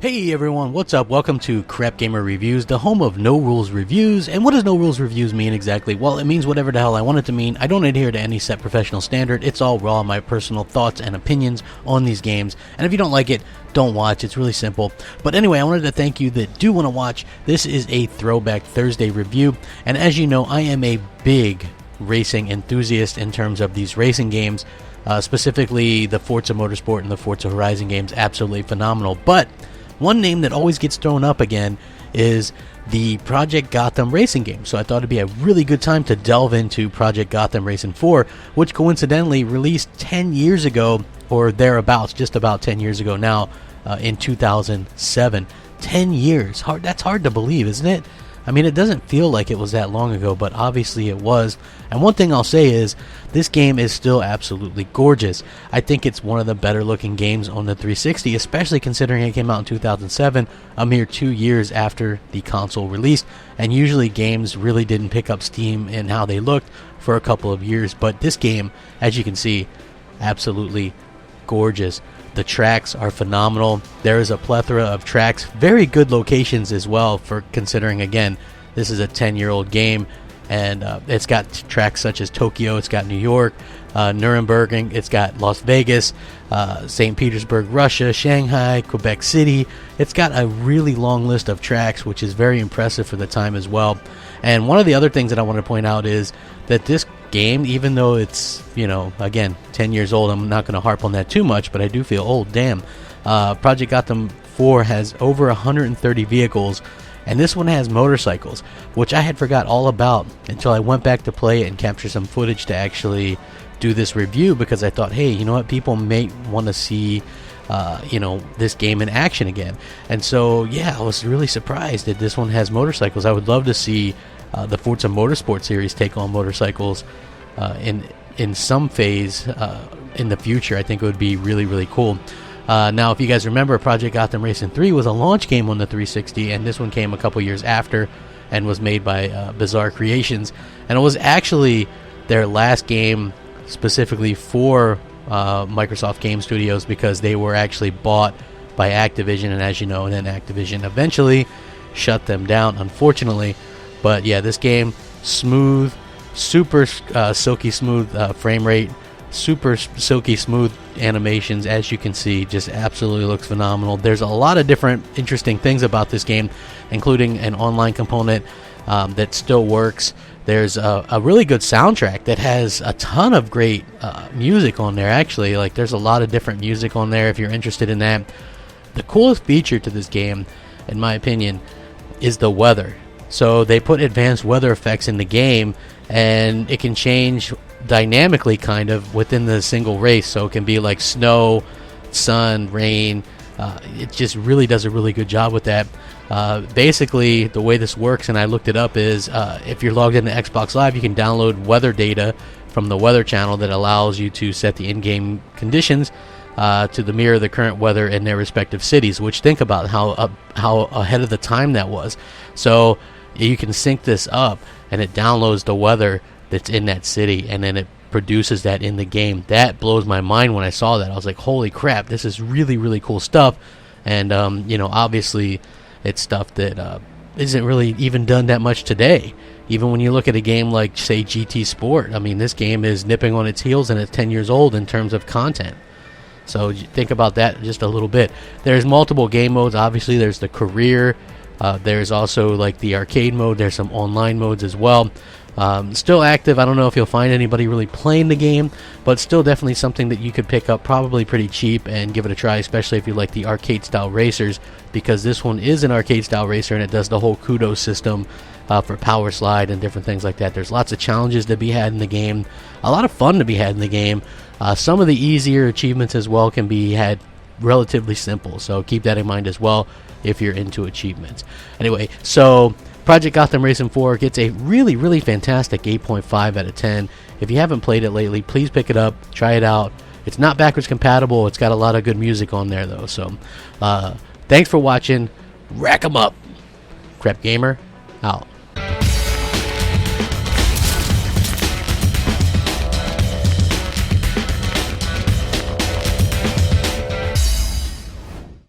Hey everyone, what's up? Welcome to Crapgamer Reviews, the home of no rules reviews. And what does no rules reviews mean exactly? Well, it means whatever the hell I want it to mean. I don't adhere to any set professional standard. It's all raw, my personal thoughts and opinions on these games. And if you don't like it, don't watch. It's really simple. But anyway, I wanted to thank you that do want to watch. This is a Throwback Thursday review. And as you know, I am a big racing enthusiast in terms of these racing games. Specifically, the Forza Motorsport and the Forza Horizon games, absolutely phenomenal. But one name that always gets thrown up again is the Project Gotham Racing game. So I thought it'd be a really good time to delve into Project Gotham Racing 4, which coincidentally released 10 years ago, or thereabouts, just about 10 years ago now, in 2007. 10 years. That's hard to believe, isn't it? I mean, it doesn't feel like it was that long ago, but obviously it was. And one thing I'll say is, this game is still absolutely gorgeous. I think it's one of the better looking games on the 360, especially considering it came out in 2007, a mere 2 years after the console released. And usually games really didn't pick up steam in how they looked for a couple of years. But this game, as you can see, absolutely gorgeous. The tracks are phenomenal. There is a plethora of tracks, very good locations as well, for considering, again, this is a 10-year-old game, and it's got tracks such as Tokyo, it's got New York, Nuremberg, it's got Las Vegas, St. Petersburg, Russia, Shanghai, Quebec City. It's got a really long list of tracks, which is very impressive for the time as well. And one of the other things that I want to point out is that this game, even though it's, again, 10 years old, I'm not going to harp on that too much, but I do feel old. Damn. Project Gotham 4 has over 130 vehicles, and this one has motorcycles, which I had forgot all about until I went back to play it and capture some footage to actually do this review, because I thought, hey, you know what, people may want to see this game in action again. And so, yeah, I was really surprised that this one has motorcycles. I would love to see the Forza Motorsport series take on motorcycles in some phase in the future. I think it would be really, really cool. Now, if you guys remember, Project Gotham Racing 3 was a launch game on the 360, and this one came a couple years after and was made by Bizarre Creations. And it was actually their last game specifically for Microsoft Game Studios, because they were actually bought by Activision, and as you know, then Activision eventually shut them down, unfortunately. But yeah, this game, smooth, super silky smooth frame rate, super silky smooth animations, as you can see, just absolutely looks phenomenal. There's a lot of different interesting things about this game, including an online component that still works. There's a really good soundtrack that has a ton of great music on there, actually. Like, there's a lot of different music on there if you're interested in that. The coolest feature to this game, in my opinion, is the weather. So they put advanced weather effects in the game, and it can change dynamically kind of within the single race. So it can be like snow, sun, rain. It just really does a really good job with that. Basically, the way this works, and I looked it up, is if you're logged into Xbox Live, you can download weather data from the Weather Channel that allows you to set the in-game conditions to the mirror the current weather in their respective cities, which, think about how ahead of the time that was. So you can sync this up, and it downloads the weather that's in that city, and then it produces that in the game. That blows my mind when I saw that. I was like, holy crap, this is really, really cool stuff. And, obviously, it's stuff that isn't really even done that much today. Even when you look at a game like, say, GT Sport, I mean, this game is nipping on its heels, and it's 10 years old in terms of content. So think about that just a little bit. There's multiple game modes. Obviously, there's the career. There's also like the arcade mode. There's some online modes as well. Still active. I don't know if you'll find anybody really playing the game, but still definitely something that you could pick up probably pretty cheap and give it a try, especially if you like the arcade style racers, because this one is an arcade style racer, and it does the whole kudos system for power slide and different things like that. There's lots of challenges to be had in the game, a lot of fun to be had in the game. Some of the easier achievements as well can be had relatively simple, so keep that in mind as well if you're into achievements. Anyway, so Project Gotham Racing 4 gets a really, really fantastic 8.5 out of 10. If you haven't played it lately, please pick it up, try it out. It's not backwards compatible. It's got a lot of good music on there, though. So, thanks for watching. Rack 'em up. Crapgamer, out.